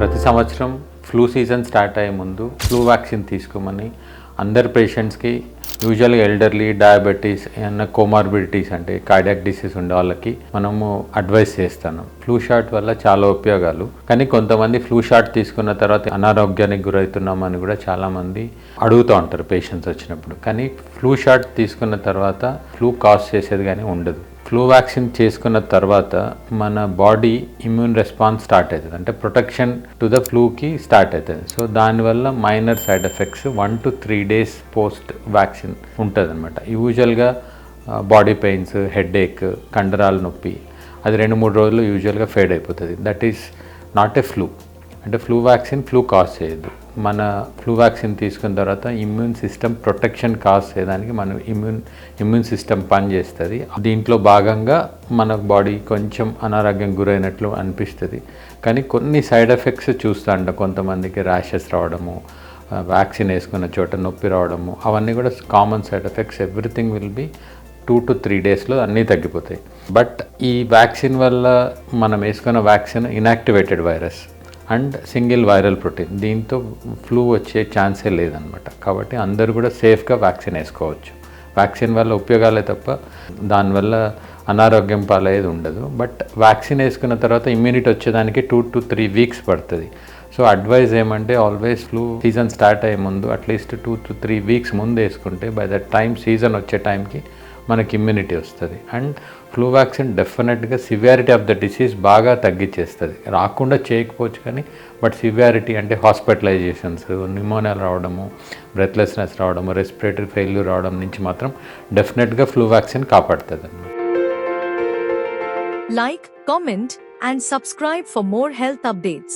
ప్రతి సంవత్సరం flu season start అయ్యే ముందు ఫ్లూ వ్యాక్సిన్ తీసుకోమని అందరు పేషెంట్స్కి, యూజువల్గా ఎల్డర్లీ, డయాబెటీస్, ఏమన్నా కోమార్బిడిటీస్ అంటే కార్డియాక్ డిసీజ్ ఉండే వాళ్ళకి మనము అడ్వైస్ చేస్తాను. ఫ్లూ షాట్ వల్ల చాలా ఉపయోగాలు. కానీ కొంతమంది ఫ్లూ షాట్ తీసుకున్న తర్వాత అనారోగ్యానికి గురవుతున్నామని కూడా చాలామంది అడుగుతూ ఉంటారు పేషెంట్స్ వచ్చినప్పుడు. కానీ ఫ్లూ షాట్ తీసుకున్న తర్వాత ఫ్లూ కాజ్ చేసేది కానీ ఉండదు. ఫ్లూ వ్యాక్సిన్ చేసుకున్న తర్వాత మన బాడీ ఇమ్యూన్ రెస్పాన్స్ స్టార్ట్ అవుతుంది, అంటే ప్రొటెక్షన్ టు ద ఫ్లూకి స్టార్ట్ అవుతుంది. సో దానివల్ల minor side effects 1 to 3 days post vaccine ఉంటుంది అనమాట. యూజువల్గా బాడీ పెయిన్స్, హెడేక్, కండరాల నొప్పి అది 2-3 రోజులు యూజువల్గా ఫేడ్ అయిపోతుంది. That is not a flu. అంటే ఫ్లూ వ్యాక్సిన్ ఫ్లూ కాజ్ చేయదు. మన ఫ్లూ వ్యాక్సిన్ తీసుకున్న తర్వాత ఇమ్యూన్ సిస్టమ్ ప్రొటెక్షన్ కాజ్ చేయడానికి మన ఇమ్యూన్ సిస్టమ్ పనిచేస్తుంది. దీంట్లో భాగంగా మన బాడీ కొంచెం అనారోగ్యం గురైనట్లు అనిపిస్తుంది. కానీ కొన్ని సైడ్ ఎఫెక్ట్స్ చూస్తాంట, కొంతమందికి ర్యాషెస్ రావడము, వ్యాక్సిన్ వేసుకున్న చోట నొప్పి రావడము, అవన్నీ కూడా common side effects. Everything will be 2 to 3 daysలో అన్నీ తగ్గిపోతాయి. బట్ ఈ వ్యాక్సిన్ వల్ల మనం వేసుకున్న vaccine inactivated virus and single viral protein, దీంతో ఫ్లూ వచ్చే ఛాన్సే లేదనమాట. కాబట్టి అందరూ కూడా సేఫ్గా వ్యాక్సిన్ వేసుకోవచ్చు. వ్యాక్సిన్ వల్ల ఉపయోగాలే తప్ప దానివల్ల అనారోగ్యం పాలయ్యేది ఉండదు. బట్ వ్యాక్సిన్ వేసుకున్న తర్వాత ఇమ్యూనిటీ వచ్చేదానికి 2 to 3 weeks పడుతుంది. సో అడ్వైజ్ ఏమంటే ఆల్వేస్ ఫ్లూ సీజన్ స్టార్ట్ అయ్యే ముందు అట్లీస్ట్ 2 to 3 weeks ముందు వేసుకుంటే బై దట్ టైం సీజన్ వచ్చే టైంకి మనకి ఇమ్యూనిటీ వస్తుంది. అండ్ ఫ్లూ వ్యాక్సిన్ డెఫినెట్గా సివియారిటీ ఆఫ్ ద డిసీజ్ బాగా తగ్గించేస్తుంది. రాకుండా చేయకపోవచ్చు కానీ బట్ సివియారిటీ అంటే హాస్పిటలైజేషన్స్, న్యూమోనియా రావడము, బ్రెత్లెస్నెస్ రావడము, రెస్పిరేటరీ ఫెయిల్యూర్ రావడం నుంచి మాత్రం డెఫినెట్గా ఫ్లూ వ్యాక్సిన్ కాపాడుతుంది. Like, comment and subscribe for more health updates.